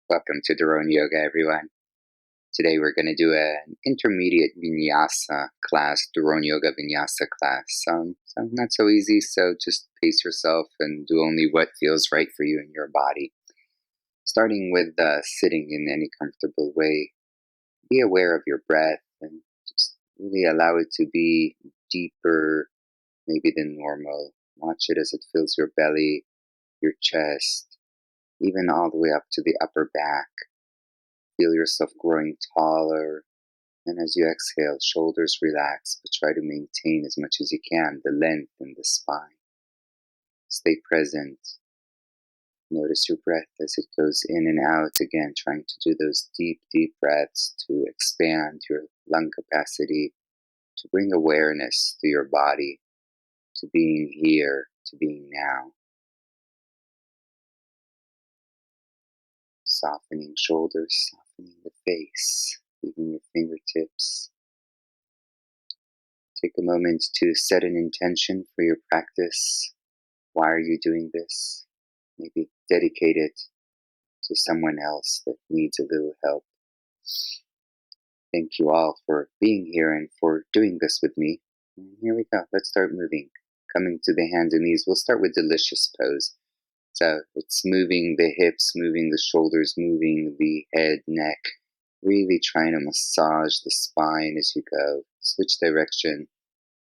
Welcome to Drone Yoga, everyone. Today we're going to do an intermediate Vinyasa class, Drone Yoga Vinyasa class. So not so easy, so just pace yourself and do only what feels right for you in your body. Starting with sitting in any comfortable way. Be aware of your breath and just really allow it to be deeper maybe than normal. Watch it as it fills your belly, your chest, even all the way up to the upper back. Feel yourself growing taller, and as you exhale, shoulders relax, but try to maintain as much as you can the length in the spine. Stay present. Notice your breath as it goes in and out, again, trying to do those deep, deep breaths to expand your lung capacity, to bring awareness to your body, to being here, to being now. Softening shoulders, softening the face, leaving your fingertips. Take a moment to set an intention for your practice. Why are you doing this? Maybe dedicate it to someone else that needs a little help. Thank you all for being here and for doing this with me. And here we go. Let's start moving. Coming to the hands and knees. We'll start with delicious pose. So it's moving the hips, moving the shoulders, moving the head, neck. Really trying to massage the spine as you go. Switch direction.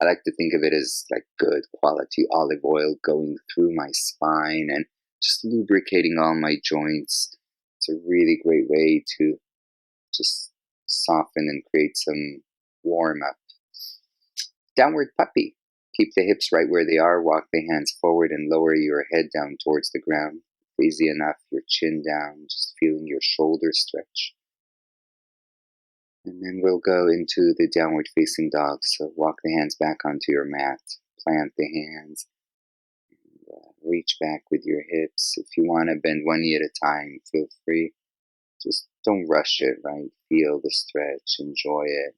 I like to think of it as like good quality olive oil going through my spine and just lubricating all my joints. It's a really great way to just soften and create some warm up. Downward puppy. Keep the hips right where they are. Walk the hands forward and lower your head down towards the ground. Easy enough, your chin down, just feeling your shoulders stretch. And then we'll go into the downward facing dog. So walk the hands back onto your mat. Plant the hands. And, reach back with your hips. If you want to bend one knee at a time, feel free. Just don't rush it, right? Feel the stretch. Enjoy it.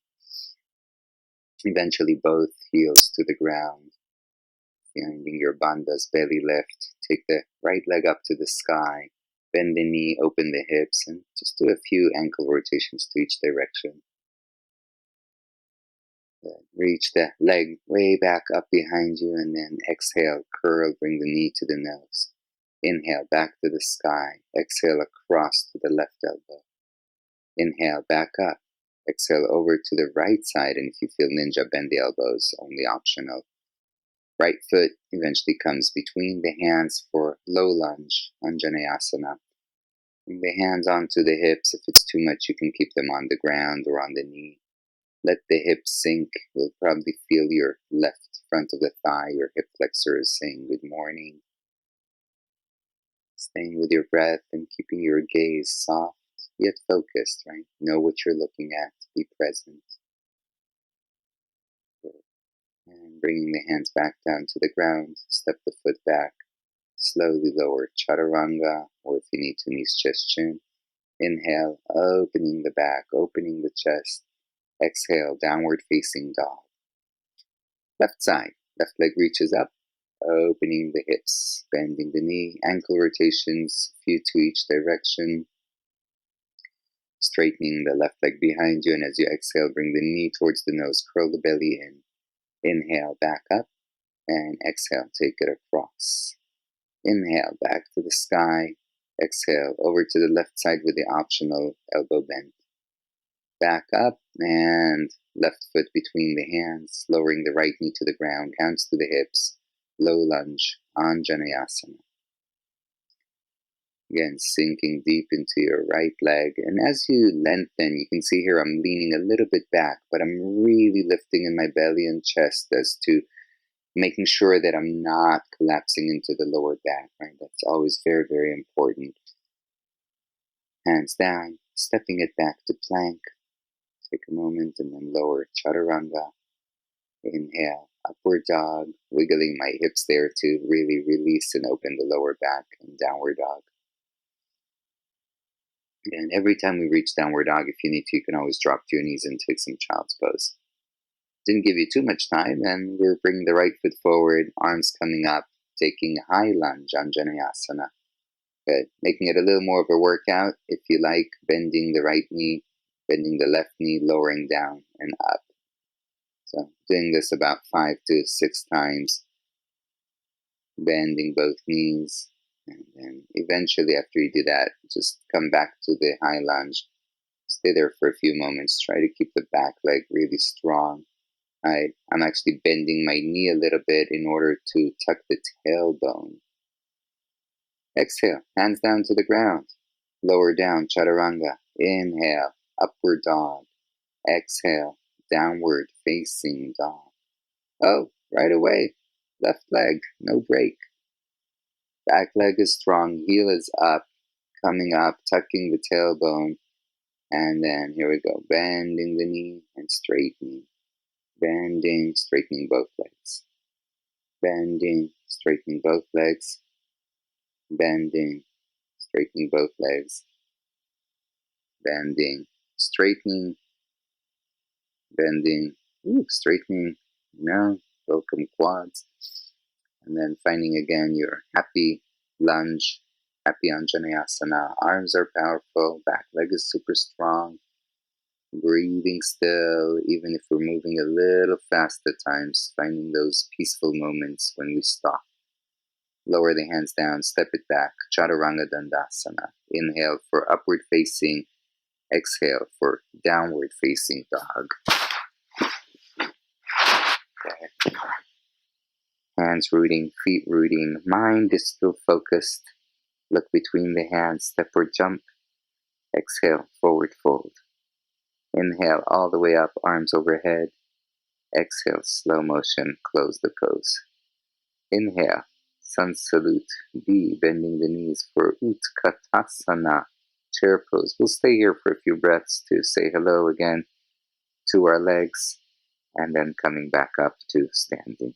Eventually both heels to the ground. Finding your bandha's belly lift. Take the right leg up to the sky. Bend the knee, open the hips, and just do a few ankle rotations to each direction. Reach the leg way back up behind you, and then exhale, curl, bring the knee to the nose. Inhale, back to the sky. Exhale, across to the left elbow. Inhale, back up. Exhale, over to the right side, and if you feel ninja, bend the elbows, only optional. Right foot eventually comes between the hands for low lunge, Anjaneyasana. Bring the hands onto the hips. If it's too much, you can keep them on the ground or on the knee. Let the hips sink. You'll probably feel your left front of the thigh, your hip flexor is saying good morning. Staying with your breath and keeping your gaze soft yet focused, right? Know what you're looking at. Be present. And bringing the hands back down to the ground. Step the foot back. Slowly lower chaturanga, or if you need to, knees, chest, chin. Inhale, opening the back, opening the chest. Exhale, downward facing dog. Left side, left leg reaches up, opening the hips, bending the knee, ankle rotations, few to each direction. Straightening the left leg behind you, and as you exhale, bring the knee towards the nose, curl the belly in. Inhale, back up, and exhale, take it across. Inhale, back to the sky. Exhale, over to the left side with the optional elbow bend. Back up, and left foot between the hands, lowering the right knee to the ground, hands to the hips, low lunge, Anjaneyasana. Again, sinking deep into your right leg, and as you lengthen, you can see here I'm leaning a little bit back, but I'm really lifting in my belly and chest as to making sure that I'm not collapsing into the lower back, right? That's always very, very important. Hands down, stepping it back to plank. Take a moment and then lower chaturanga. Inhale, upward dog, wiggling my hips there to really release and open the lower back, and downward dog. And every time we reach downward dog, if you need to, you can always drop to your knees and take some child's pose. Didn't give you too much time, and we're bringing the right foot forward, arms coming up, taking high lunge, Anjaneyasana. Good. Making it a little more of a workout if you like, bending the right knee, bending the left knee, lowering down and up. So doing this about 5 to 6 times, bending both knees. And then eventually after you do that, just come back to the high lunge. Stay there for a few moments. Try to keep the back leg really strong. I'm actually bending my knee a little bit in order to tuck the tailbone. Exhale, hands down to the ground. Lower down, chaturanga. Inhale, upward dog. Exhale, downward facing dog. Oh, right away. Left leg, no break. Back leg is strong, heel is up, coming up, tucking the tailbone. And then here we go, bending the knee and straightening. Bending, straightening both legs. Bending, straightening both legs. Bending, straightening both legs. Bending, straightening, bending, straightening, welcome quads. And then finding again your happy lunge, happy Anjaneyasana. Arms are powerful, back leg is super strong. Breathing still, even if we're moving a little fast at times, finding those peaceful moments when we stop. Lower the hands down, step it back, Chaturanga Dandasana. Inhale for upward facing, exhale for downward facing dog. Okay. Hands rooting, feet rooting, mind is still focused. Look between the hands, step or jump. Exhale, forward fold. Inhale all the way up, arms overhead. Exhale, slow motion, close the pose. Inhale, sun salute, B, bending the knees for Utkatasana, chair pose. We'll stay here for a few breaths to say hello again to our legs, and then coming back up to standing.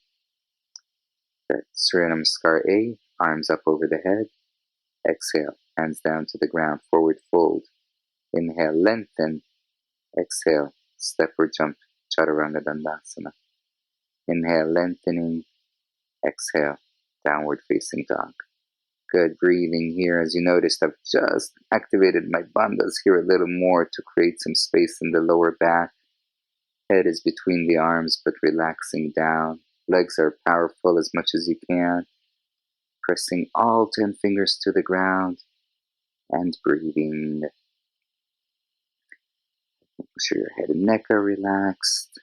Good. Surya Namaskar A, arms up over the head. Exhale, hands down to the ground, forward fold. Inhale, lengthen. Exhale, step or jump, Chaturanga Dandasana. Inhale, lengthening. Exhale, downward facing dog. Good. Breathing here. As you noticed, I've just activated my bandhas here a little more to create some space in the lower back. Head is between the arms, but relaxing down. Legs are powerful as much as you can. Pressing all 10 fingers to the ground and breathing. Make sure your head and neck are relaxed.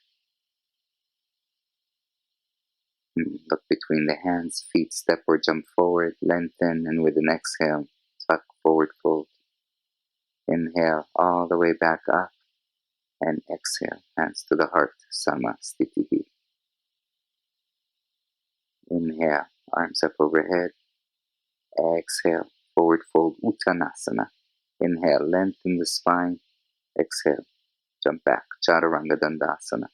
Look between the hands, feet, step or jump forward, lengthen, and with an exhale, tuck, forward fold. Inhale all the way back up, and exhale, hands to the heart, Samastitihi. Inhale, arms up overhead. Exhale, forward fold, Uttanasana. Inhale, lengthen the spine. Exhale, jump back, Chaturanga Dandasana.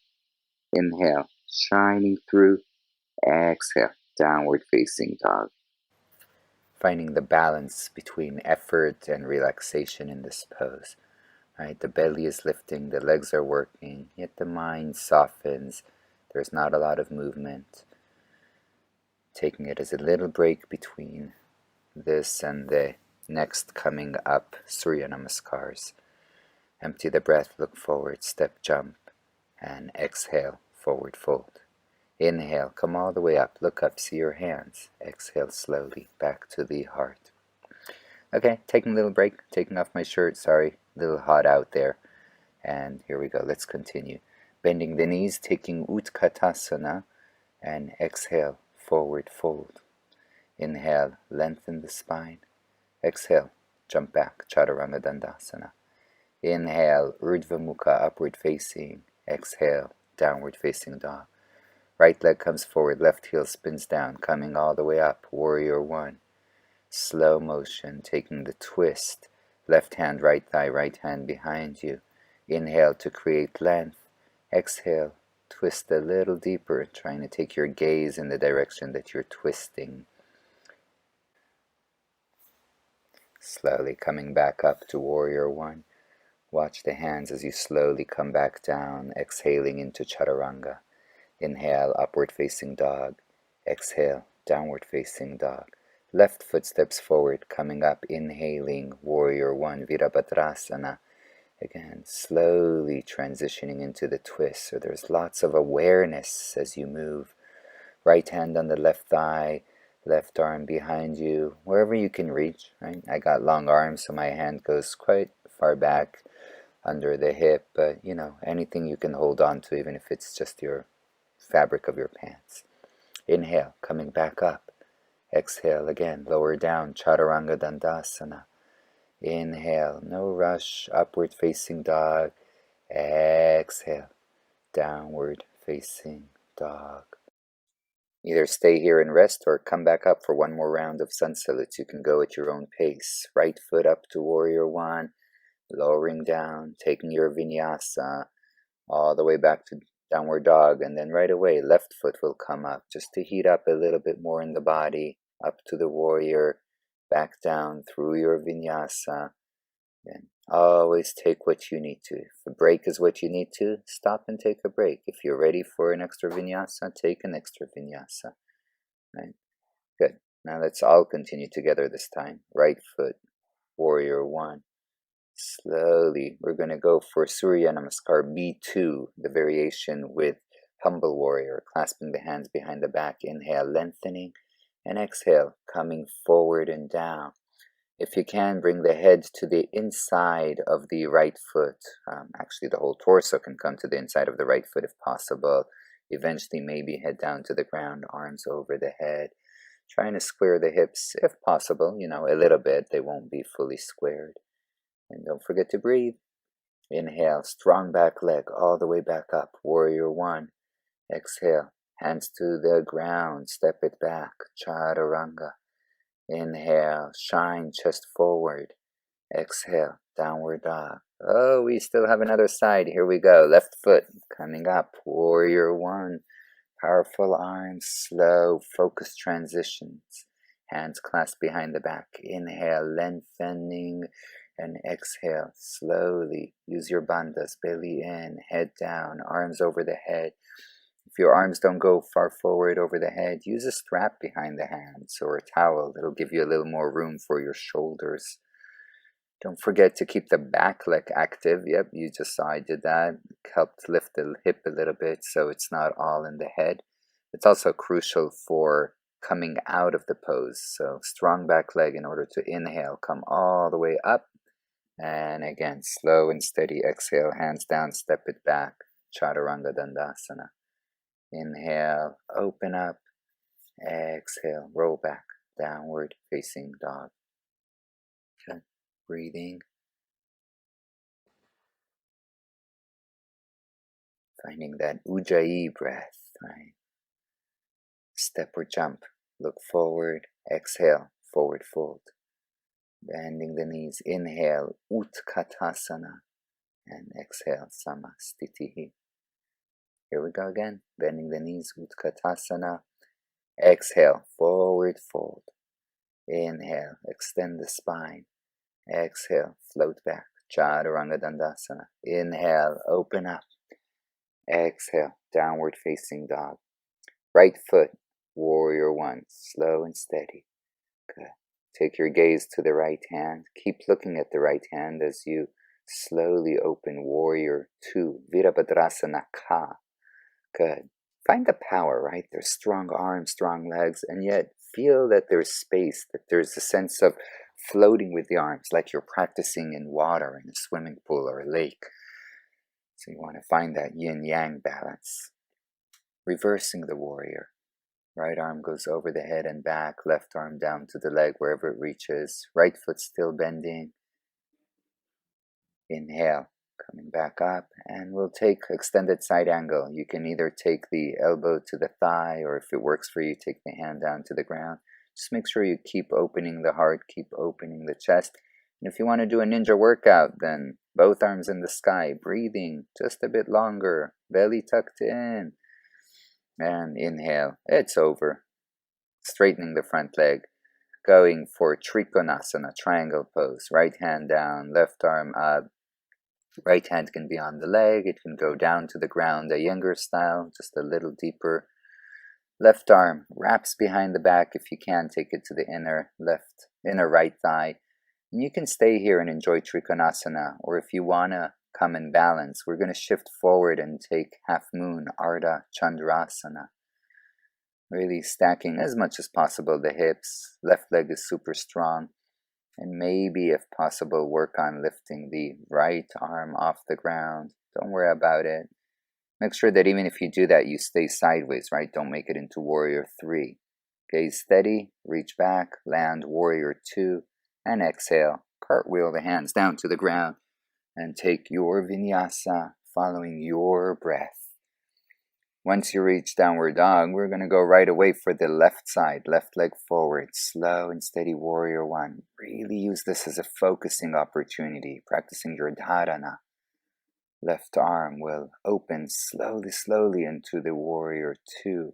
Inhale, shining through. Exhale, downward facing dog. Finding the balance between effort and relaxation in this pose. Right? The belly is lifting, the legs are working, yet the mind softens. There's not a lot of movement. Taking it as a little break between this and the next coming up Surya Namaskars. Empty the breath, look forward, step, jump, and exhale, forward fold. Inhale, come all the way up, look up, see your hands. Exhale slowly, back to the heart. Okay, taking a little break, taking off my shirt, sorry, a little hot out there. And here we go, let's continue. Bending the knees, taking Utkatasana, and exhale, forward fold. Inhale, lengthen the spine. Exhale, jump back, Chaturanga Dandasana. Inhale, Urdhva Mukha, upward facing. Exhale, downward facing dog. Right leg comes forward, left heel spins down, coming all the way up, warrior one. Slow motion, taking the twist. Left hand, right thigh, right hand behind you. Inhale to create length. Exhale, twist a little deeper, trying to take your gaze in the direction that you're twisting. Slowly coming back up to warrior one. Watch the hands as you slowly come back down, exhaling into chaturanga. Inhale, upward facing dog. Exhale, downward facing dog. Left foot steps forward, coming up, inhaling, warrior one, Virabhadrasana. Again, slowly transitioning into the twist. So there's lots of awareness as you move. Right hand on the left thigh, left arm behind you, wherever you can reach, right? I got long arms, so my hand goes quite far back under the hip, but anything you can hold on to, even if it's just your fabric of your pants. Inhale, coming back up. Exhale again, lower down, Chaturanga Dandasana. Inhale, no rush, upward facing dog. Exhale, downward facing dog. Either stay here and rest or come back up for one more round of sun salutes. You can go at your own pace. Right foot up to warrior one, lowering down, taking your vinyasa all the way back to downward dog, and then right away left foot will come up just to heat up a little bit more in the body, up to the warrior, back down through your vinyasa. Then always take what you need to. If a break is what you need to, stop and take a break. If you're ready for an extra vinyasa, take an extra vinyasa. Right? Good. Now let's all continue together this time. Right foot, warrior one. Slowly, we're going to go for Surya Namaskar B2, the variation with humble warrior, clasping the hands behind the back. Inhale, lengthening, and exhale, coming forward and down. If you can, bring the head to the inside of the right foot. Actually, the whole torso can come to the inside of the right foot if possible. Eventually, maybe head down to the ground, arms over the head. Trying to square the hips if possible, a little bit. They won't be fully squared. And don't forget to breathe. Inhale, strong back leg all the way back up. Warrior one. Exhale, hands to the ground. Step it back. Chaturanga. Inhale, shine chest forward. Exhale, downward dog. Oh, we still have another side. Here we go. Left foot coming up. Warrior one. Powerful arms, slow, focused transitions. Hands clasped behind the back. Inhale, lengthening, and exhale, slowly. Use your bandhas, belly in, head down, arms over the head. If your arms don't go far forward over the head, use a strap behind the hands or a towel. It'll give you a little more room for your shoulders. Don't forget to keep the back leg active. Yep, you just saw I did that. Helped lift the hip a little bit so it's not all in the head. It's also crucial for coming out of the pose. So strong back leg in order to inhale. Come all the way up. And again, slow and steady exhale. Hands down, step it back. Chaturanga Dandasana. Inhale, open up. Exhale, roll back. Downward facing dog. Okay. Breathing. Finding that ujjayi breath, right? Step or jump. Look forward. Exhale, forward fold. Bending the knees. Inhale, utkatasana. And exhale, samastitihi. Here we go again. Bending the knees, utkatasana. Exhale, forward fold. Inhale, extend the spine. Exhale, float back. Chaturanga Dandasana. Inhale, open up. Exhale, downward facing dog. Right foot, warrior one, slow and steady. Good. Take your gaze to the right hand. Keep looking at the right hand as you slowly open warrior two, Virabhadrasana Ka. Good. Find the power, right? There's strong arms, strong legs, and yet feel that there's space, that there's a sense of floating with the arms, like you're practicing in water in a swimming pool or a lake. So you want to find that yin-yang balance. Reversing the warrior. Right arm goes over the head and back, left arm down to the leg wherever it reaches. Right foot still bending. Inhale, coming back up, and we'll take extended side angle. You can either take the elbow to the thigh, or if it works for you, take the hand down to the ground. Just make sure you keep opening the heart, keep opening the chest. And if you want to do a ninja workout, then both arms in the sky, breathing just a bit longer, belly tucked in. And inhale, it's over. Straightening the front leg, going for Trikonasana, triangle pose. Right hand down, left arm up. Right hand can be on the leg, it can go down to the ground, a younger style, just a little deeper. Left arm wraps behind the back. If you can, take it to the inner right thigh. And you can stay here and enjoy Trikonasana, or if you want to come in balance, we're going to shift forward and take half moon, Ardha Chandrasana. Really stacking as much as possible the hips. Left leg is super strong. And maybe, if possible, work on lifting the right arm off the ground. Don't worry about it. Make sure that even if you do that, you stay sideways, right? Don't make it into Warrior 3. Gaze steady, reach back, land Warrior 2, and exhale. Cartwheel the hands down to the ground and take your Vinyasa following your breath. Once you reach Downward Dog, we're going to go right away for the left side, left leg forward, slow and steady Warrior 1. Really use this as a focusing opportunity, practicing your dharana. Left arm will open slowly into the Warrior 2.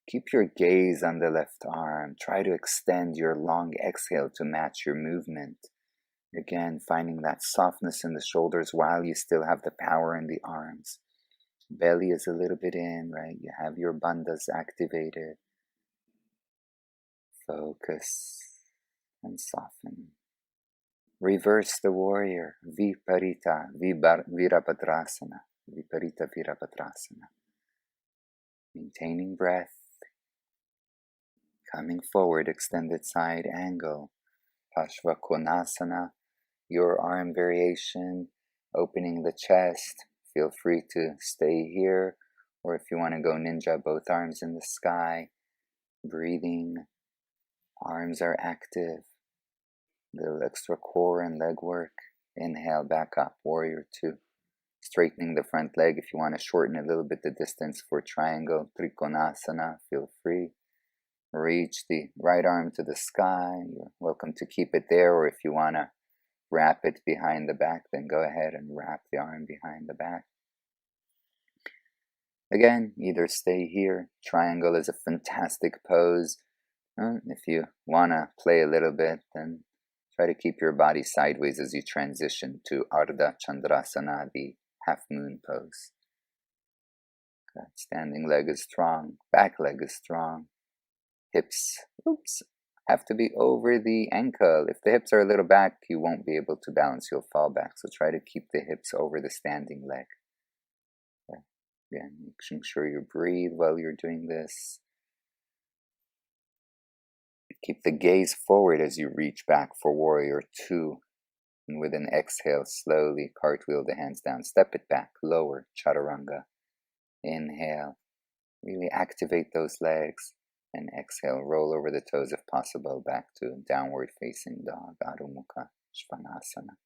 Keep your gaze on the left arm. Try to extend your long exhale to match your movement. Again, finding that softness in the shoulders while you still have the power in the arms. Belly is a little bit in, right? You have your bandhas activated. Focus and soften. Reverse the warrior. Viparita Virabhadrasana. Viparita Virabhadrasana. Maintaining breath. Coming forward, extended side angle. Pashvakonasana. Your arm variation. Opening the chest. Feel free to stay here, or if you want to go ninja, both arms in the sky, breathing, arms are active, little extra core and leg work. Inhale, back up, Warrior 2. Straightening the front leg. If you want to shorten a little bit the distance for triangle, Trikonasana, feel free. Reach the right arm to the sky. You're welcome to keep it there, or if you want to wrap it behind the back, then go ahead and wrap the arm behind the back. Again, either stay here. Triangle is a fantastic pose. If you want to play a little bit, then try to keep your body sideways as you transition to Ardha Chandrasana, the half moon pose. Good. Standing leg is strong. Back leg is strong. Hips, have to be over the ankle. If the hips are a little back, you won't be able to balance. You'll fall back. So try to keep the hips over the standing leg. Okay. Again, making sure you breathe while you're doing this. Keep the gaze forward as you reach back for Warrior 2. And with an exhale, slowly cartwheel the hands down. Step it back, lower, Chaturanga. Inhale. Really activate those legs. And exhale, roll over the toes if possible, back to downward facing dog, Adho Mukha Svanasana.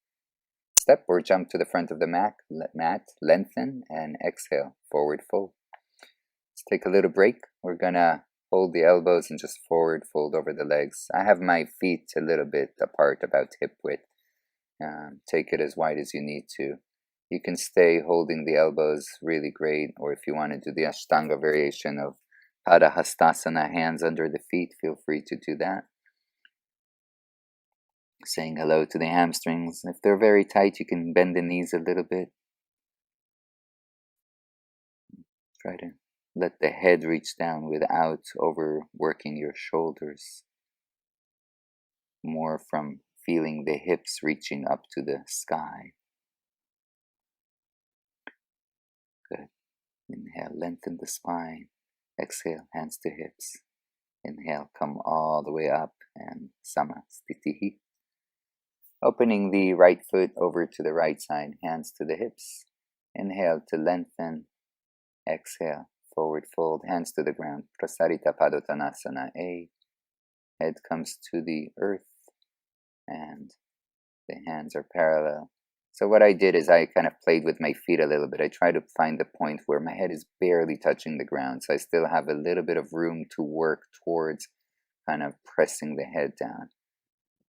Step or jump to the front of the mat, lengthen, and exhale, forward fold. Let's take a little break. We're gonna hold the elbows and just forward fold over the legs. I have my feet a little bit apart, about hip width. Take it as wide as you need to. You can stay holding the elbows, really great, or if you want to do the Ashtanga variation of Padahastasana, hands under the feet, feel free to do that. Saying hello to the hamstrings. If they're very tight, you can bend the knees a little bit. Try to let the head reach down without overworking your shoulders. More from feeling the hips reaching up to the sky. Good. Inhale, lengthen the spine. Exhale, hands to hips. Inhale, come all the way up and Samastitihi. Opening the right foot over to the right side, hands to the hips. Inhale to lengthen. Exhale, forward fold, hands to the ground. Prasarita Padottanasana A. Head comes to the earth and the hands are parallel. So what I did is I kind of played with my feet a little bit. I tried to find the point where my head is barely touching the ground. So I still have a little bit of room to work towards kind of pressing the head down.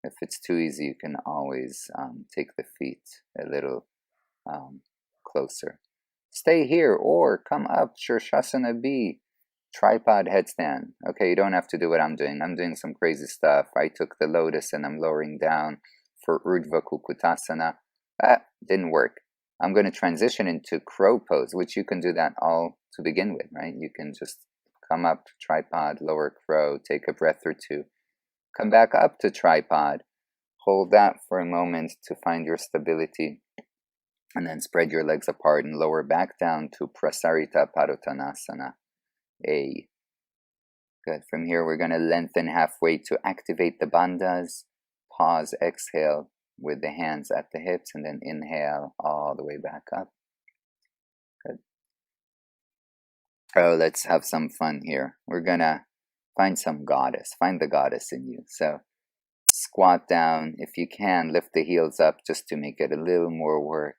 If it's too easy, you can always take the feet a little closer. Stay here or come up, Shirshasana B, tripod headstand. Okay, you don't have to do what I'm doing. I'm doing some crazy stuff. I took the lotus and I'm lowering down for Urdhva Kukutasana. Didn't work. I'm going to transition into crow pose, which you can do that all to begin with, right? You can just come up, tripod, lower crow, take a breath or two. Come back up to tripod. Hold that for a moment to find your stability. And then spread your legs apart and lower back down to Prasarita Padottanasana. A. Good. From here, we're going to lengthen halfway to activate the bandhas. Pause, exhale with the hands at the hips, and then inhale all the way back up. Good. Oh, let's have some fun here. We're going to find some goddess. Find the goddess in you. So squat down. If you can, lift the heels up just to make it a little more work.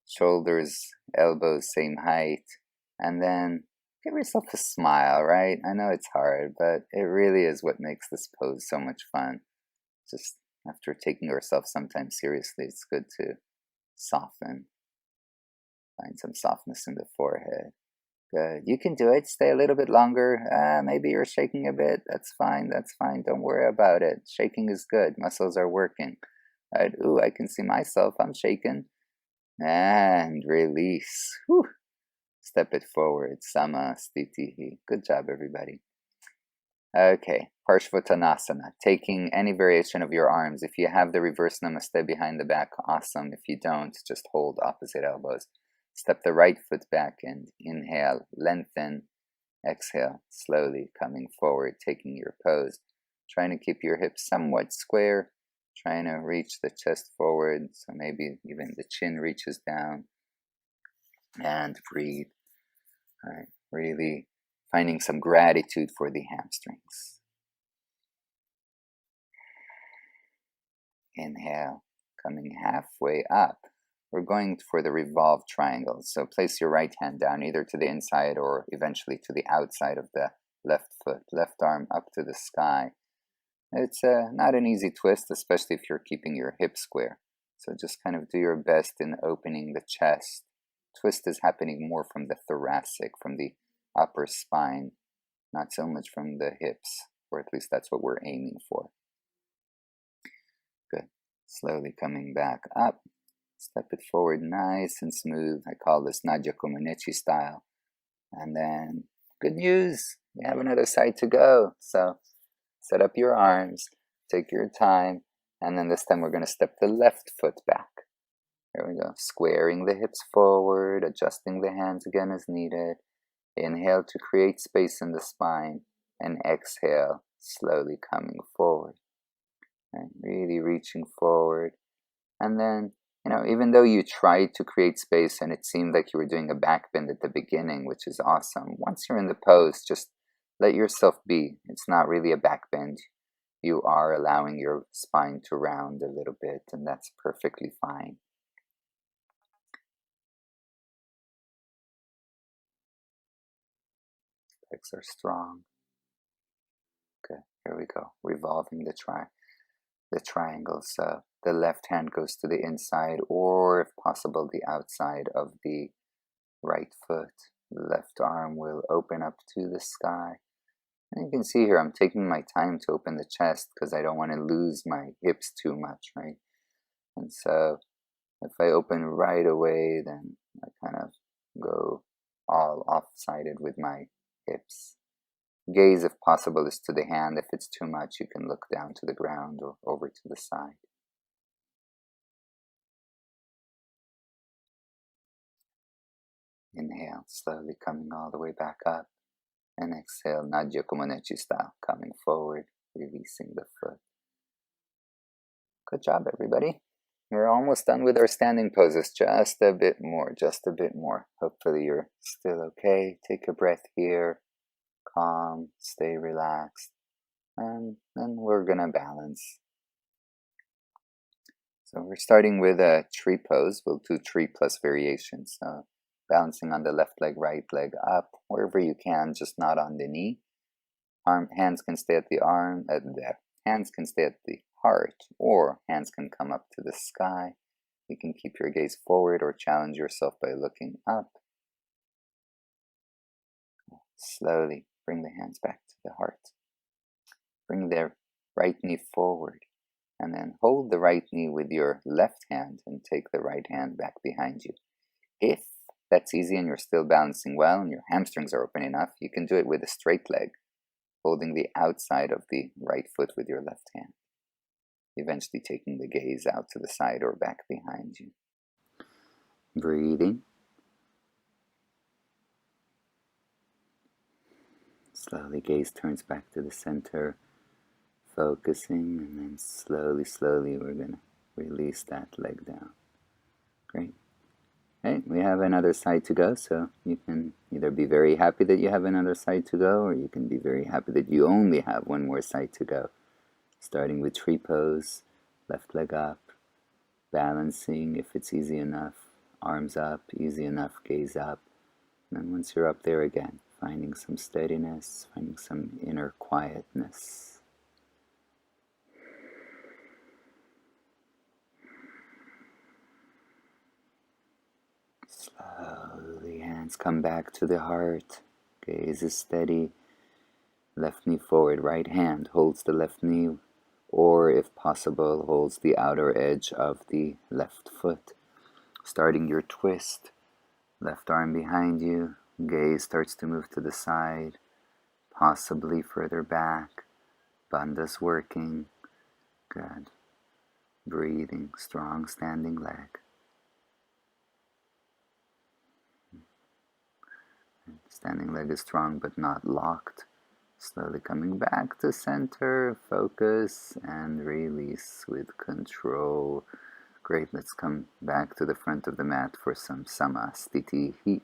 Shoulders, elbows, same height. And then give yourself a smile, right? I know it's hard, but it really is what makes this pose so much fun. Just after taking yourself sometimes seriously, it's good to soften. Find some softness in the forehead. Good. You can do it. Stay a little bit longer. Maybe you're shaking a bit. That's fine. That's fine. Don't worry about it. Shaking is good. Muscles are working. Right? Ooh, I can see myself. I'm shaking. And release. Whew. Step it forward. Samastitihi. Good job, everybody. Okay. Parshvottanasana. Taking any variation of your arms. If you have the reverse namaste behind the back, awesome. If you don't, just hold opposite elbows. Step the right foot back and inhale. Lengthen. Exhale. Slowly coming forward, taking your pose. Trying to keep your hips somewhat square. Trying to reach the chest forward, so maybe even the chin reaches down. And breathe. All right, really finding some gratitude for the hamstrings. Inhale, coming halfway up. We're going for the revolved triangle. So place your right hand down either to the inside or eventually to the outside of the left foot. Left arm up to the sky. It's not an easy twist, especially if you're keeping your hips square. So just kind of do your best in opening the chest. Twist is happening more from the thoracic, from the upper spine, not so much from the hips, or at least that's what we're aiming for. Good. Slowly coming back up. Step it forward nice and smooth. I call this Nadia Comaneci style. And then, good news, we have another side to go. So set up your arms, take your time, and then this time we're going to step the left foot back. Here we go. Squaring the hips forward, adjusting the hands again as needed. Inhale to create space in the spine, and exhale, slowly coming forward. And really reaching forward. And then, even though you tried to create space and it seemed like you were doing a back bend at the beginning, which is awesome, once you're in the pose, just let yourself be. It's not really a back bend. You are allowing your spine to round a little bit, and that's perfectly fine. Legs are strong. Okay, here we go. Revolving the triangle. So the left hand goes to the inside, or if possible, the outside of the right foot. The left arm will open up to the sky. And you can see here, I'm taking my time to open the chest because I don't want to lose my hips too much, right? And so if I open right away, then I kind of go all off-sided with my hips. Gaze, if possible, is to the hand. If it's too much, you can look down to the ground or over to the side. Inhale, slowly coming all the way back up. And exhale, Nadia Comaneci style, coming forward, releasing the foot. Good job, everybody. We're almost done with our standing poses. Just a bit more, just a bit more. Hopefully you're still okay. Take a breath here. Calm, stay relaxed. And then we're going to balance. So we're starting with a tree pose. We'll do tree plus variations. So balancing on the left leg, right leg up, wherever you can, just not on the knee. Hands can stay at the hands can stay at the heart, or hands can come up to the sky. You can keep your gaze forward or challenge yourself by looking up. Slowly bring the hands back to the heart. Bring the right knee forward, and then hold the right knee with your left hand and take the right hand back behind you. If that's easy and you're still balancing well and your hamstrings are open enough, you can do it with a straight leg, holding the outside of the right foot with your left hand, eventually taking the gaze out to the side or back behind you. Breathing. Slowly, gaze turns back to the center, focusing, and then slowly, we're going to release that leg down. Great. Okay, we have another side to go, so you can either be very happy that you have another side to go, or you can be very happy that you only have one more side to go. Starting with tree pose, left leg up, balancing if it's easy enough, arms up, easy enough, gaze up. And then once you're up there again, finding some steadiness, finding some inner quietness. Slowly, hands come back to the heart. Gaze is steady. Left knee forward. Right hand holds the left knee, or if possible, holds the outer edge of the left foot. Starting your twist. Left arm behind you. Gaze starts to move to the side, possibly further back. Bandha's working. Good. Breathing. Strong standing leg. Standing leg is strong but not locked. Slowly coming back to center, focus, and release with control. Great, let's come back to the front of the mat for some samastitihi.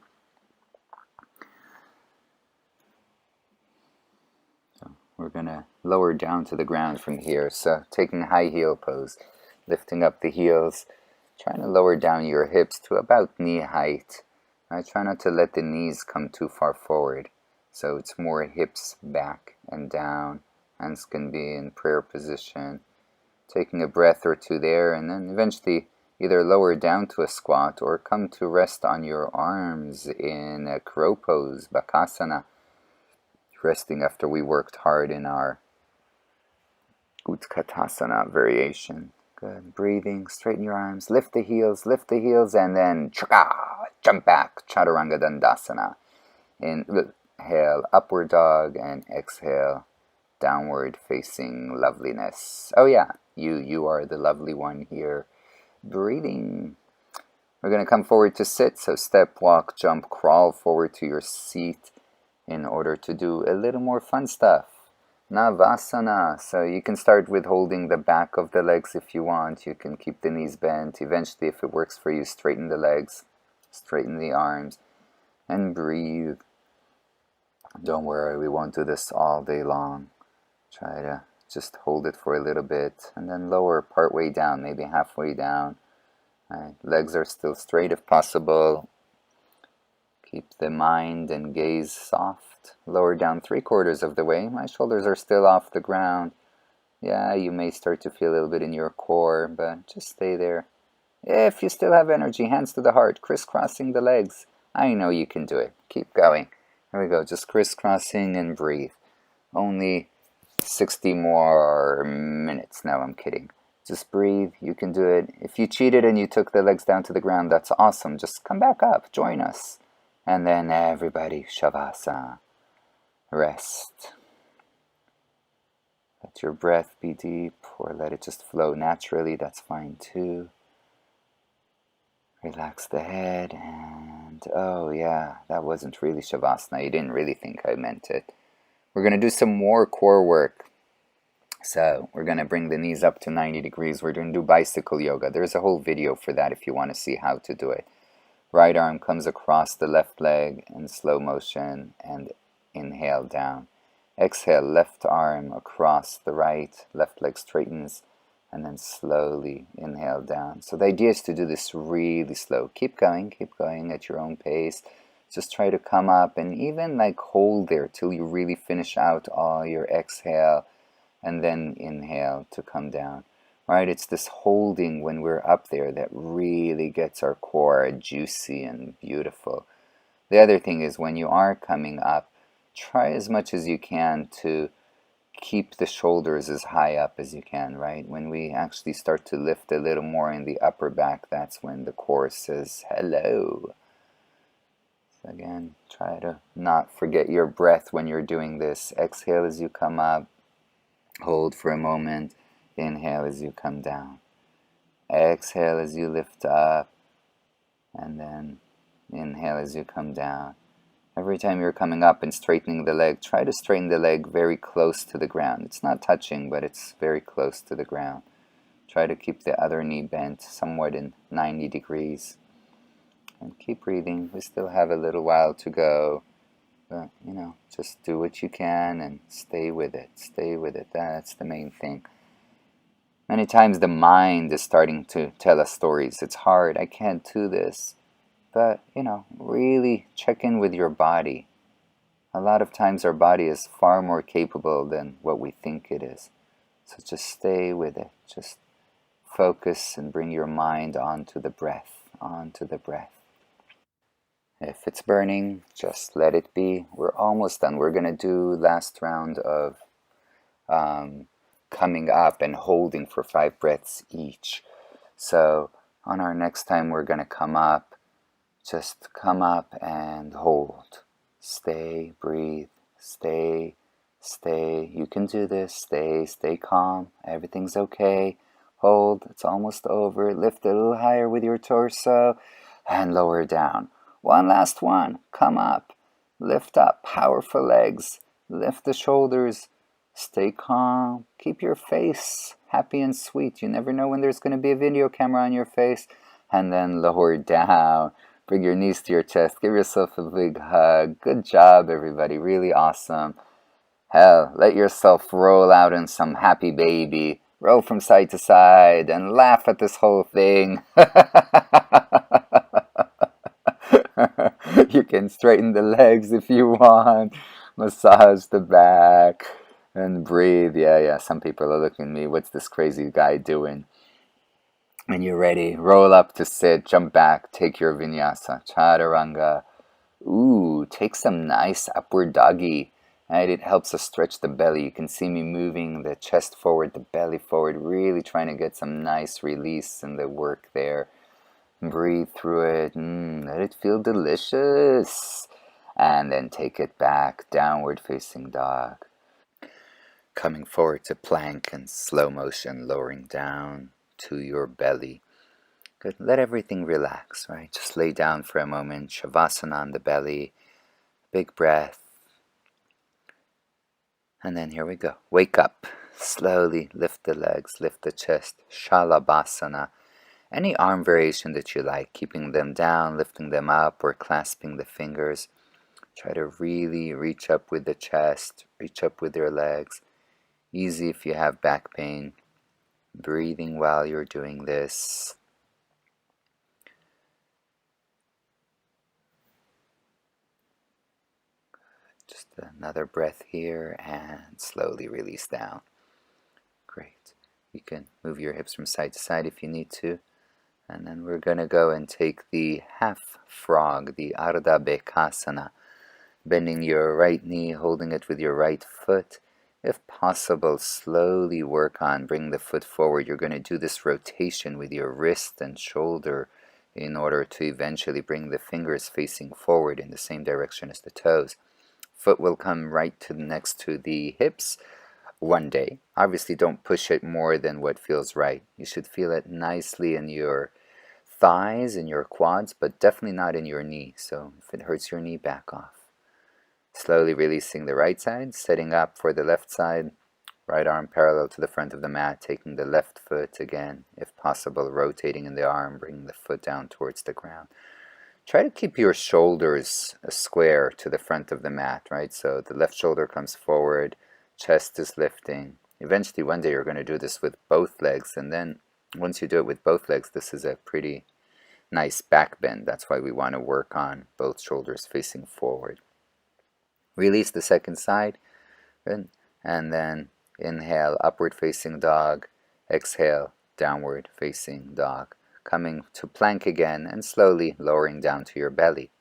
So we're going to lower down to the ground from here. So taking high heel pose, lifting up the heels, trying to lower down your hips to about knee height. I try not to let the knees come too far forward, so it's more hips back and down. Hands can be in prayer position. Taking a breath or two there, and then eventually either lower down to a squat or come to rest on your arms in a crow pose, bakasana. Resting after we worked hard in our utkatasana variation. Good. Breathing, straighten your arms, lift the heels, and then chaka, jump back, chaturanga dandasana. Inhale, upward dog, and exhale, downward facing loveliness. Oh yeah, you are the lovely one here. Breathing. We're going to come forward to sit, so step, walk, jump, crawl forward to your seat in order to do a little more fun stuff. Navasana. So you can start with holding the back of the legs if you want. You can keep the knees bent. Eventually, if it works for you, straighten the legs, straighten the arms, and breathe. Don't worry, we won't do this all day long. Try to just hold it for a little bit and then lower partway down, maybe halfway down. Right. Legs are still straight if possible. Keep the mind and gaze soft. Lower down 3/4 of the way. My shoulders are still off the ground. Yeah, you may start to feel a little bit in your core, but just stay there. If you still have energy, hands to the heart, crisscrossing the legs. I know you can do it. Keep going. Here we go, just crisscrossing and breathe. Only 60 more minutes. No, I'm kidding. Just breathe. You can do it. If you cheated and you took the legs down to the ground, that's awesome. Just come back up. Join us. And then everybody, Shavasana. Rest. Let your breath be deep, or let it just flow naturally. That's fine too. Relax the head, and oh yeah, that wasn't really Shavasana. You didn't really think I meant it. We're going to do some more core work. So we're going to bring the knees up to 90 degrees. We're going to do bicycle yoga. There's a whole video for that if you want to see how to do it. Right arm comes across the left leg in slow motion and inhale down. Exhale, left arm across the right, left leg straightens, and then slowly inhale down. So the idea is to do this really slow. Keep going at your own pace. Just try to come up and even like hold there till you really finish out all your exhale and then inhale to come down. Right? It's this holding when we're up there that really gets our core juicy and beautiful. The other thing is when you are coming up, try as much as you can to keep the shoulders as high up as you can, right? When we actually start to lift a little more in the upper back, that's when the core says hello. Again, try to not forget your breath when you're doing this. Exhale as you come up. Hold for a moment. Inhale as you come down. Exhale as you lift up. And then inhale as you come down. Every time you're coming up and straightening the leg, try to straighten the leg very close to the ground. It's not touching, but it's very close to the ground. Try to keep the other knee bent somewhat in 90 degrees. And keep breathing. We still have a little while to go. But, just do what you can and stay with it. Stay with it. That's the main thing. Many times the mind is starting to tell us stories. It's hard. I can't do this. But, really check in with your body. A lot of times our body is far more capable than what we think it is. So just stay with it. Just focus and bring your mind onto the breath, onto the breath. If it's burning, just let it be. We're almost done. We're going to do last round of coming up and holding for 5 breaths each. So on our next time we're going to come up, just come up and hold. Stay, breathe, stay. You can do this. Stay calm. Everything's okay. Hold. It's almost over. Lift a little higher with your torso and lower down. One last one. Come up. Lift up. Powerful legs. Lift the shoulders. Stay calm. Keep your face happy and sweet. You never know when there's going to be a video camera on your face. And then lower down. Bring your knees to your chest. Give yourself a big hug. Good job, everybody. Really awesome. Hell, let yourself roll out in some happy baby. Roll from side to side and laugh at this whole thing. You can straighten the legs if you want. Massage the back and breathe. Yeah. Some people are looking at me. What's this crazy guy doing? When you're ready, roll up to sit, jump back, take your vinyasa, chaturanga. Ooh, take some nice upward doggy. Right? It helps us stretch the belly. You can see me moving the chest forward, the belly forward, really trying to get some nice release in the work there. Breathe through it. Let it feel delicious. And then take it back, downward facing dog. Coming forward to plank and slow motion, lowering down to your belly. Good. Let everything relax, right? Just lay down for a moment. Shavasana on the belly. Big breath. And then here we go. Wake up. Slowly lift the legs, lift the chest. Shalabhasana. Any arm variation that you like, keeping them down, lifting them up, or clasping the fingers. Try to really reach up with the chest, reach up with your legs. Easy if you have back pain. Breathing while you're doing this. Just another breath here and slowly release down. Great. You can move your hips from side to side if you need to. And then we're going to go and take the half frog, the Ardha Bekasana. Bending your right knee, holding it with your right foot. If possible, slowly work on bring the foot forward. You're going to do this rotation with your wrist and shoulder in order to eventually bring the fingers facing forward in the same direction as the toes. Foot will come right to next to the hips one day. Obviously, don't push it more than what feels right. You should feel it nicely in your thighs and your quads, but definitely not in your knee. So if it hurts your knee, back off. Slowly releasing the right side, setting up for the left side. Right arm parallel to the front of the mat, taking the left foot again, if possible, rotating in the arm, bringing the foot down towards the ground. Try to keep your shoulders square to the front of the mat, right? So the left shoulder comes forward, chest is lifting. Eventually, one day you're going to do this with both legs, and then once you do it with both legs, this is a pretty nice back bend. That's why we want to work on both shoulders facing forward. Release the second side, and then inhale, upward facing dog. Exhale, downward facing dog. Coming to plank again and slowly lowering down to your belly.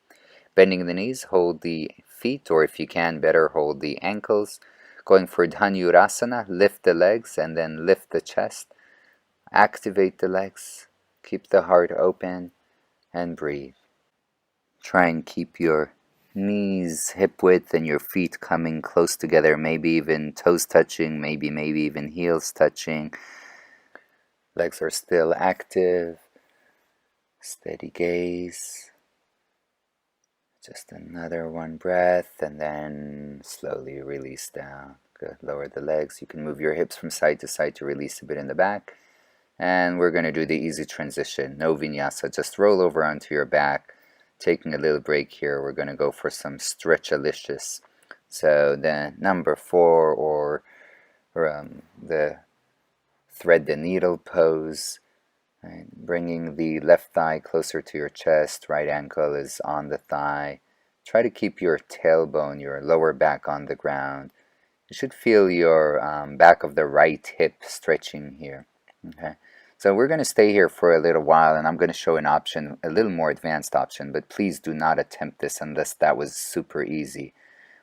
Bending the knees, hold the feet, or if you can, better hold the ankles. Going for Dhanurasana, lift the legs and then lift the chest. Activate the legs, keep the heart open, and breathe. Try and keep your knees hip width and your feet coming close together, maybe even toes touching, maybe even heels touching. Legs are still active. Steady gaze. Just another one breath, and then slowly release down. Good. Lower the legs. You can move your hips from side to side to release a bit in the back. And we're going to do the easy transition. No vinyasa. Just roll over onto your back. Taking a little break here, we're going to go for some stretchalicious. So the number 4 or the thread the needle pose. Right. Bringing the left thigh closer to your chest, right ankle is on the thigh. Try to keep your tailbone, your lower back on the ground. You should feel your back of the right hip stretching here. Okay. So we're going to stay here for a little while, and I'm going to show an option, a little more advanced option, but please do not attempt this unless that was super easy.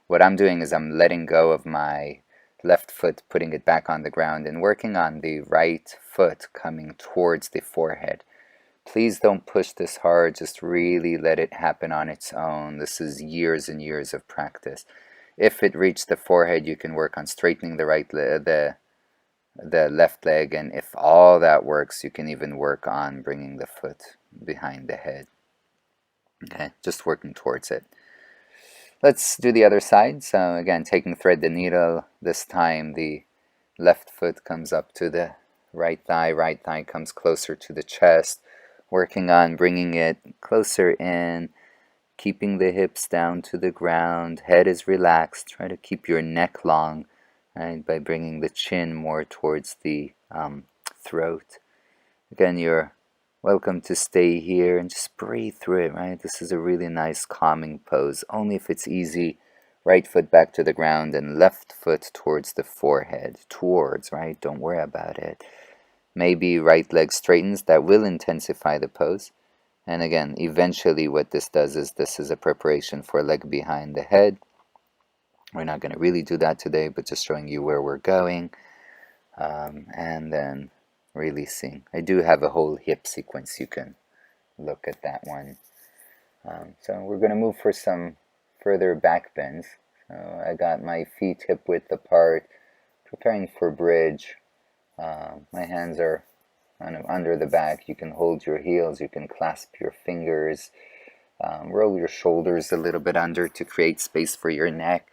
What I'm doing is I'm letting go of my left foot, putting it back on the ground, and working on the right foot coming towards the forehead. Please don't push this hard, just really let it happen on its own. This is years and years of practice. If it reached the forehead, you can work on straightening the left leg, and if all that works, you can even work on bringing the foot behind the head. Okay, just working towards it. Let's do the other side. So again, taking thread the needle. This time the left foot comes up to the right thigh comes closer to the chest. Working on bringing it closer in, keeping the hips down to the ground. Head is relaxed. Try to keep your neck long, right, by bringing the chin more towards the throat. Again, you're welcome to stay here and just breathe through it, right? This is a really nice calming pose, only if it's easy. Right foot back to the ground and left foot towards the forehead. Towards, right? Don't worry about it. Maybe right leg straightens. That will intensify the pose. And again, eventually what this does is this is a preparation for leg behind the head. We're not going to really do that today, but just showing you where we're going. And then releasing. I do have a whole hip sequence. You can look at that one. So we're going to move for some further back bends. So I got my feet hip width apart, preparing for bridge. My hands are kind of under the back. You can hold your heels, you can clasp your fingers, roll your shoulders a little bit under to create space for your neck.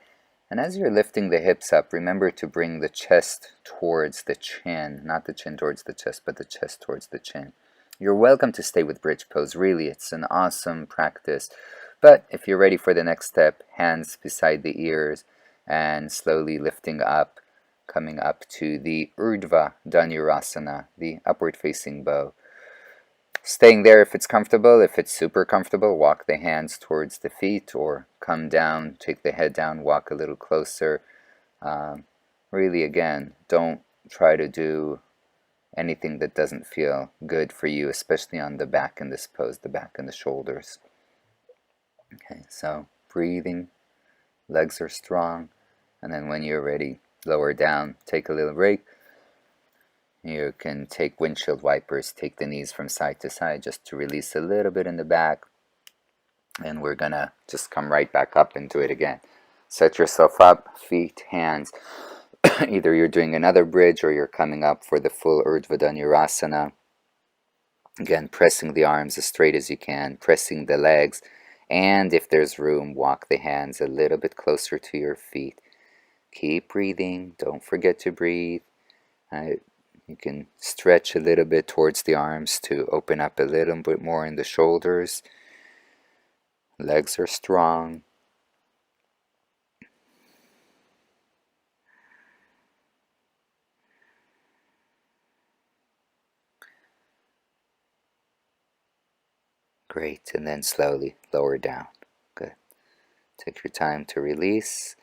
And as you're lifting the hips up, remember to bring the chest towards the chin, not the chin towards the chest, but the chest towards the chin. You're welcome to stay with bridge pose. Really, it's an awesome practice. But if you're ready for the next step, hands beside the ears and slowly lifting up, coming up to the Urdhva Dhanurasana, the upward facing bow. Staying there if it's comfortable. If it's super comfortable, walk the hands towards the feet or come down, take the head down, walk a little closer. Really, again, don't try to do anything that doesn't feel good for you, especially on the back in this pose, the back and the shoulders. Okay, so breathing, legs are strong, and then when you're ready, lower down, take a little break. You can take windshield wipers, take the knees from side to side just to release a little bit in the back. And we're gonna just come right back up and do it again. Set yourself up, feet, hands. Either you're doing another bridge or you're coming up for the full Urdhva Dhanurasana. Again, pressing the arms as straight as you can, pressing the legs. And if there's room, walk the hands a little bit closer to your feet. Keep breathing. Don't forget to breathe. You can stretch a little bit towards the arms to open up a little bit more in the shoulders. Legs are strong. Great, and then slowly lower down. Good. Take your time to release.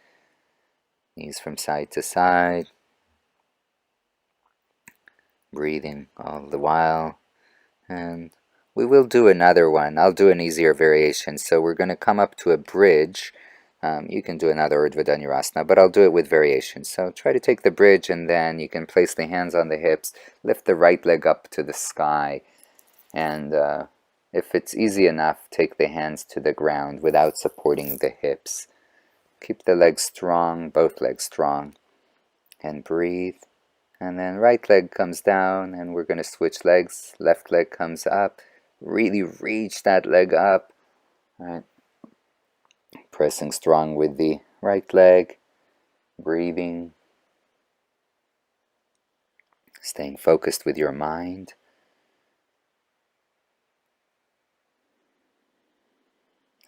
Knees from side to side. Breathing all the while. And we will do another one. I'll do an easier variation. So we're going to come up to a bridge. You can do another Urdhva Dhanurasana, but I'll do it with variations. So try to take the bridge, and then you can place the hands on the hips, lift the right leg up to the sky, and if it's easy enough, take the hands to the ground without supporting the hips. Keep the legs strong, both legs strong, and breathe. And then right leg comes down, and we're going to switch legs. Left leg comes up. Really reach that leg up. Right. Pressing strong with the right leg. Breathing. Staying focused with your mind.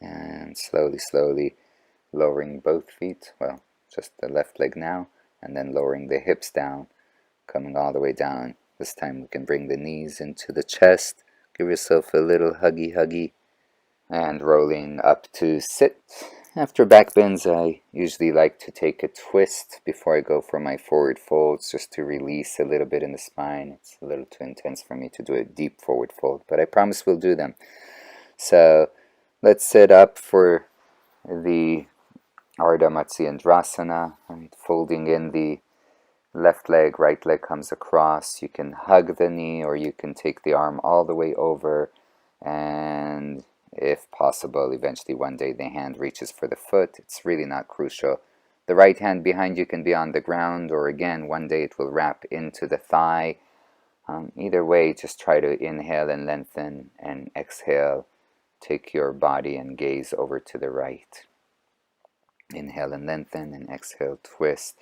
And slowly, slowly lowering both feet. Well, just the left leg now. And then lowering the hips down. Coming all the way down. This time we can bring the knees into the chest. Give yourself a little huggy. And rolling up to sit. After back bends, I usually like to take a twist before I go for my forward folds, just to release a little bit in the spine. It's a little too intense for me to do a deep forward fold, but I promise we'll do them. So let's sit up for the Ardha Matsyendrasana, right? Folding in the left leg, right leg comes across. You can hug the knee, or you can take the arm all the way over, and if possible, eventually one day the hand reaches for the foot. It's really not crucial. The right hand behind you can be on the ground, or again, one day it will wrap into the thigh. Either way, just try to inhale and lengthen, and exhale. Take your body and gaze over to the right. Inhale and lengthen, and exhale, twist.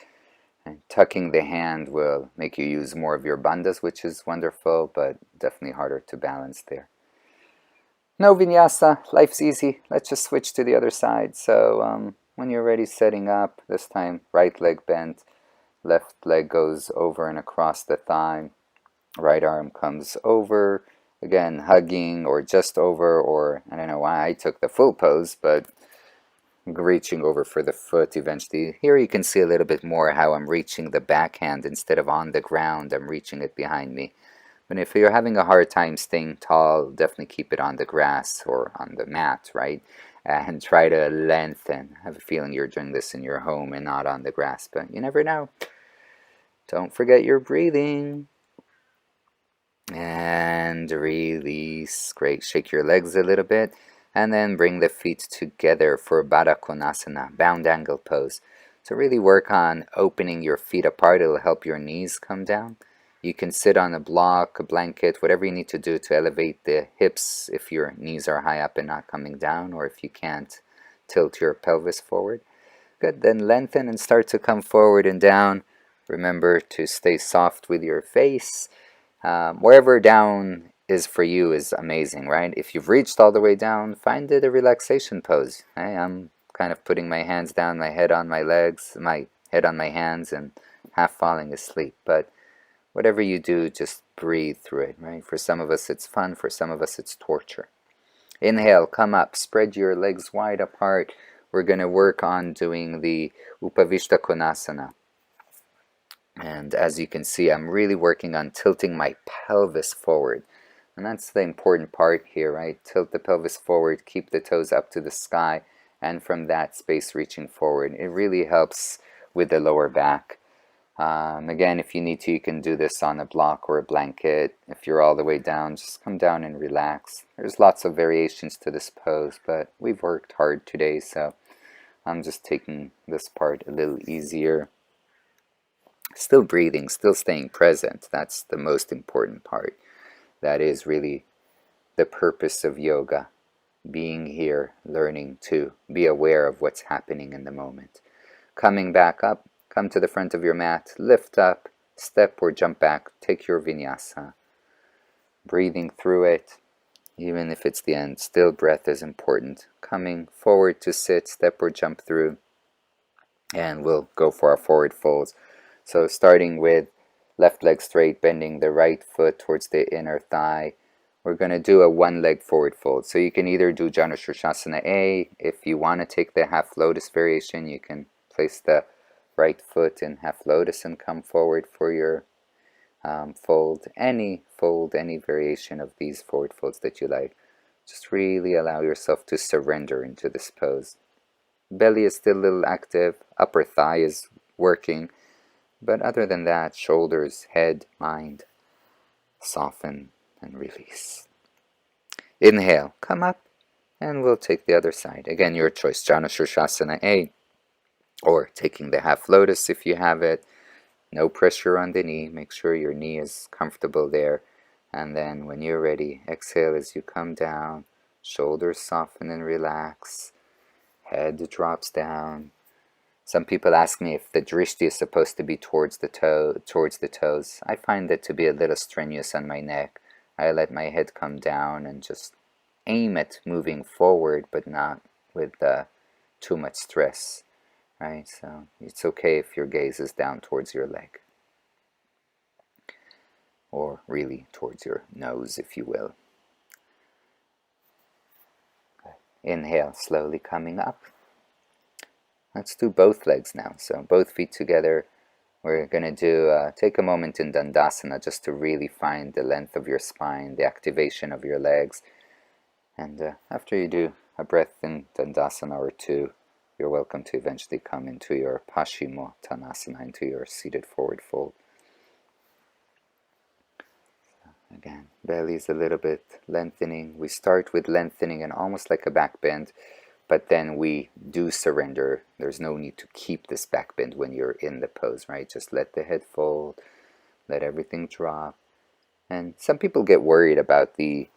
And tucking the hand will make you use more of your bandhas, which is wonderful, but definitely harder to balance there. No vinyasa, life's easy. Let's just switch to the other side. So when you're ready, setting up, this time right leg bent, left leg goes over and across the thigh, right arm comes over, again hugging or just over, or I don't know why I took the full pose, but reaching over for the foot eventually. Here you can see a little bit more how I'm reaching the backhand instead of on the ground. I'm reaching it behind me. But if you're having a hard time staying tall, definitely keep it on the grass or on the mat, right? And try to lengthen. I have a feeling you're doing this in your home and not on the grass, but you never know. Don't forget your breathing. And release. Great. Shake your legs a little bit. And then bring the feet together for Baddha Konasana, bound angle pose. So really work on opening your feet apart. It'll help your knees come down. You can sit on a block, a blanket, whatever you need to do to elevate the hips if your knees are high up and not coming down, or if you can't, tilt your pelvis forward. Good, then lengthen and start to come forward and down. Remember to stay soft with your face. Wherever down is for you is amazing, right? If you've reached all the way down, find it a relaxation pose. I'm kind of putting my hands down, my head on my legs, my head on my hands, and half falling asleep. But whatever you do, just breathe through it, right? For some of us it's fun, for some of us it's torture. Inhale, come up, spread your legs wide apart. We're going to work on doing the Upavishta Konasana. And as you can see, I'm really working on tilting my pelvis forward. And that's the important part here, right? Tilt the pelvis forward, keep the toes up to the sky, and from that space reaching forward. It really helps with the lower back. Again, if you need to, you can do this on a block or a blanket. If you're all the way down, just come down and relax. There's lots of variations to this pose, but we've worked hard today, so I'm just taking this part a little easier. Still breathing, still staying present. That's the most important part. That is really the purpose of yoga. Being here, learning to be aware of what's happening in the moment. Coming back up, come to the front of your mat, lift up, step or jump back, take your vinyasa. Breathing through it, even if it's the end, still breath is important. Coming forward to sit, step or jump through, and we'll go for our forward folds. So starting with left leg straight, bending the right foot towards the inner thigh. We're going to do a one leg forward fold. So you can either do Janushirshasana A. If you want to take the half lotus variation, you can place the right foot in half lotus and come forward for your fold. Any variation of these forward folds that you like. Just really allow yourself to surrender into this pose. Belly is still a little active, upper thigh is working, but other than that, shoulders, head, mind, soften and release. Inhale, come up, and we'll take the other side. Again, your choice, Janu Shirshasana A, or taking the half lotus if you have it. No pressure on the knee. Make sure your knee is comfortable there. And then when you're ready, exhale as you come down. Shoulders soften and relax. Head drops down. Some people ask me if the drishti is supposed to be towards the toes. I find it to be a little strenuous on my neck. I let my head come down and just aim at moving forward, but not with too much stress. Right? So it's okay if your gaze is down towards your leg, or really towards your nose, if you will. Inhale, slowly coming up. Let's do both legs now. So both feet together. We're going to do, take a moment in Dandasana just to really find the length of your spine, the activation of your legs. And after you do a breath in Dandasana or two, you're welcome to eventually come into your Paschimottanasana, into your seated forward fold. Again, belly's a little bit lengthening. We start with lengthening and almost like a back bend, but then we do surrender. There's no need to keep this back bend when you're in the pose, right? Just let the head fold, let everything drop. And some people get worried about the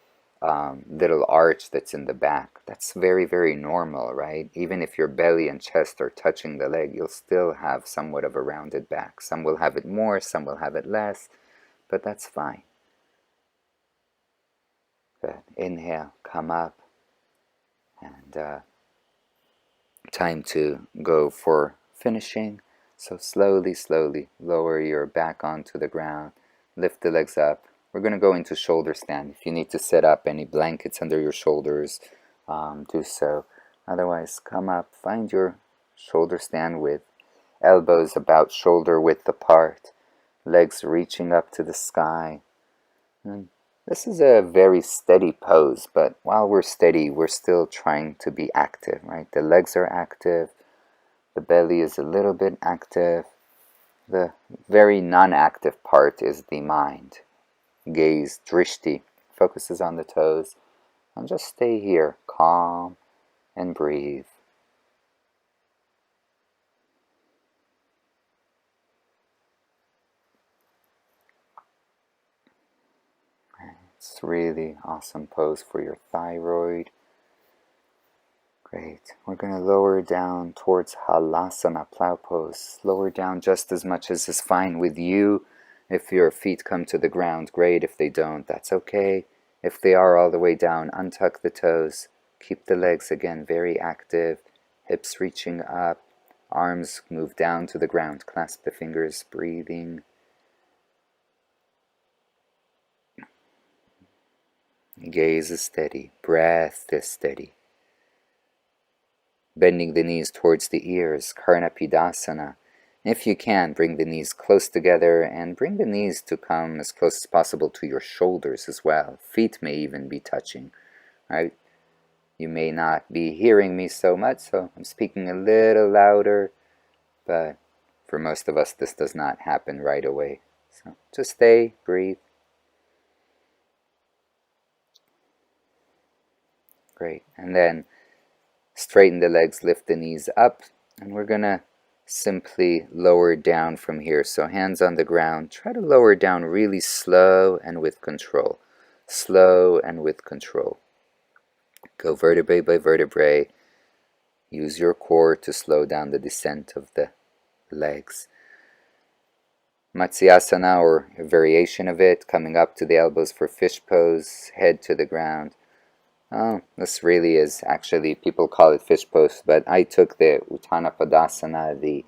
little arch that's in the back. That's very, very normal, right? Even if your belly and chest are touching the leg, you'll still have somewhat of a rounded back. Some will have it more, some will have it less, but that's fine. Good. Inhale, come up, and time to go for finishing. So slowly, slowly lower your back onto the ground, lift the legs up. We're going to go into shoulder stand. If you need to set up any blankets under your shoulders, do so. Otherwise, come up, find your shoulder stand with elbows about shoulder width apart, legs reaching up to the sky. And this is a very steady pose, but while we're steady, we're still trying to be active, right? The legs are active, the belly is a little bit active. The very non-active part is the mind. Gaze, drishti, focuses on the toes, and just stay here, calm and breathe. It's really awesome pose for your thyroid. Great. We're going to lower down towards halasana, plow pose. Lower down just as much as is fine with you. If your feet come to the ground, great. If they don't, that's okay. If they are all the way down, untuck the toes. Keep the legs again very active. Hips reaching up. Arms move down to the ground. Clasp the fingers, breathing. Gaze is steady. Breath is steady. Bending the knees towards the ears, Karnapidasana. If you can, bring the knees close together and bring the knees to come as close as possible to your shoulders as well. Feet may even be touching, right? You may not be hearing me so much, so I'm speaking a little louder, but for most of us this does not happen right away. So just stay, breathe. Great. And then straighten the legs, lift the knees up, and we're going to simply lower down from here. So hands on the ground. Try to lower down really slow and with control. Slow and with control. Go vertebrae by vertebrae. Use your core to slow down the descent of the legs. Matsyasana, or a variation of it, coming up to the elbows for fish pose, head to the ground. Oh, this really is actually, people call it fish pose, but I took the Uttanapadasana, the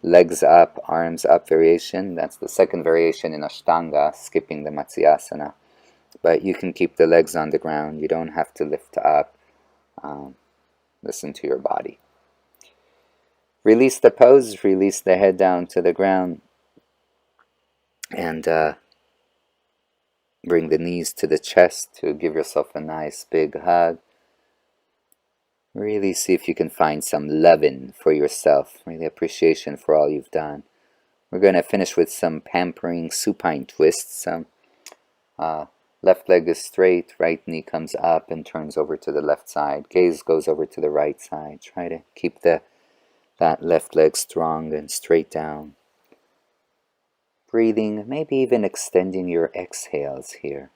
legs up, arms up variation. That's the second variation in Ashtanga, skipping the Matsyasana. But you can keep the legs on the ground. You don't have to lift up. Listen to your body. Release the pose, release the head down to the ground, and bring the knees to the chest to give yourself a nice big hug. Really see if you can find some loving for yourself, really appreciation for all you've done. We're going to finish with some pampering supine twists. Left leg is straight, right knee comes up and turns over to the left side. Gaze goes over to the right side. Try to keep that left leg strong and straight down. Breathing, maybe even extending your exhales here.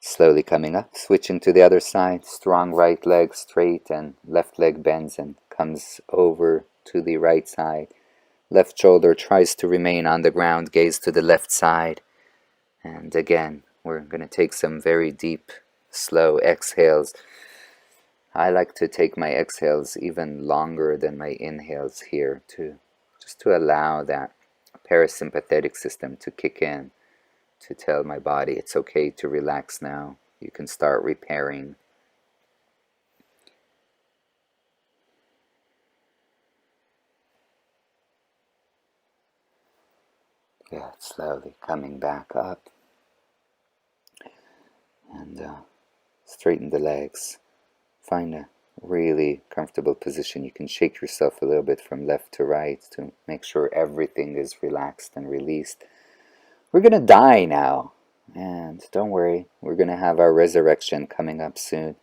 Slowly coming up, switching to the other side. Strong right leg straight and left leg bends and comes over to the right side. Left shoulder tries to remain on the ground, gaze to the left side. And again, we're going to take some very deep, slow exhales. I like to take my exhales even longer than my inhales here, just to allow that parasympathetic system to kick in, to tell my body it's okay to relax now. You can start repairing. Yeah, slowly coming back up. And straighten the legs. Find a really comfortable position. You can shake yourself a little bit from left to right to make sure everything is relaxed and released. We're going to die now. And don't worry, we're going to have our resurrection coming up soon.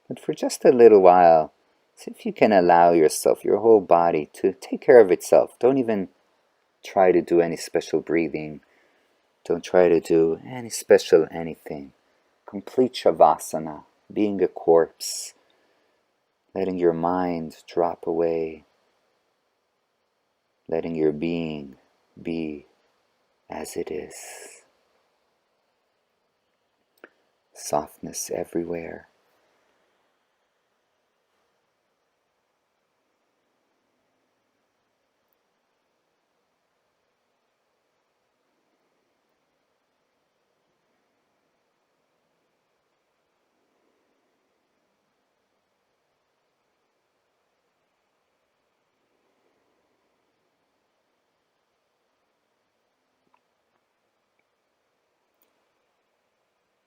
But for just a little while, see if you can allow yourself, your whole body, to take care of itself. Don't even try to do any special breathing. Don't try to do any special anything. Complete Shavasana, being a corpse, letting your mind drop away, letting your being be as it is. Softness everywhere.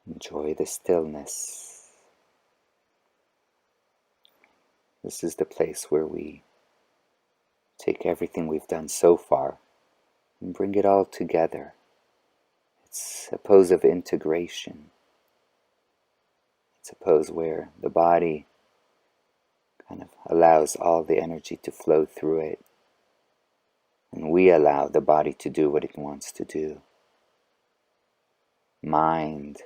Enjoy the stillness. This is the place where we take everything we've done so far and bring it all together. It's a pose of integration. It's a pose where the body kind of allows all the energy to flow through it, and we allow the body to do what it wants to do. Mind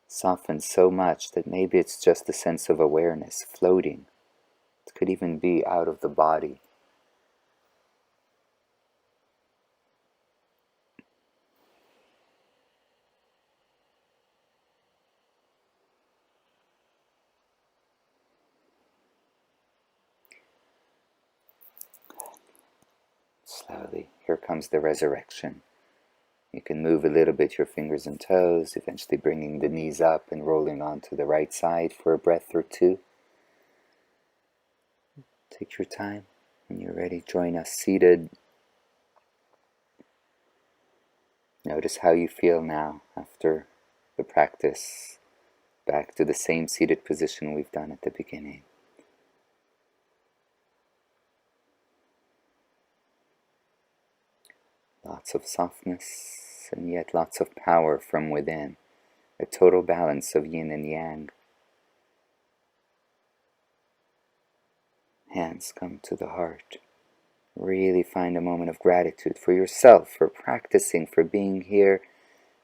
softens so much that maybe it's just a sense of awareness floating. It could even be out of the body. Slowly, here comes the resurrection. You can move a little bit your fingers and toes, eventually bringing the knees up and rolling onto the right side for a breath or two. Take your time. When you're ready, join us seated. Notice how you feel now after the practice. Back to the same seated position we've done at the beginning. Lots of softness and yet lots of power from within. A total balance of yin and yang. Hands come to the heart. Really find a moment of gratitude for yourself, for practicing, for being here,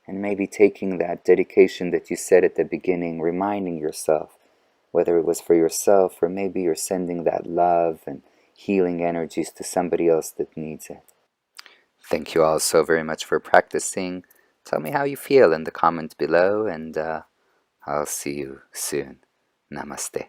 and maybe taking that dedication that you said at the beginning, reminding yourself, whether it was for yourself or maybe you're sending that love and healing energies to somebody else that needs it. Thank you all so very much for practicing. Tell me how you feel in the comments below, and I'll see you soon. Namaste.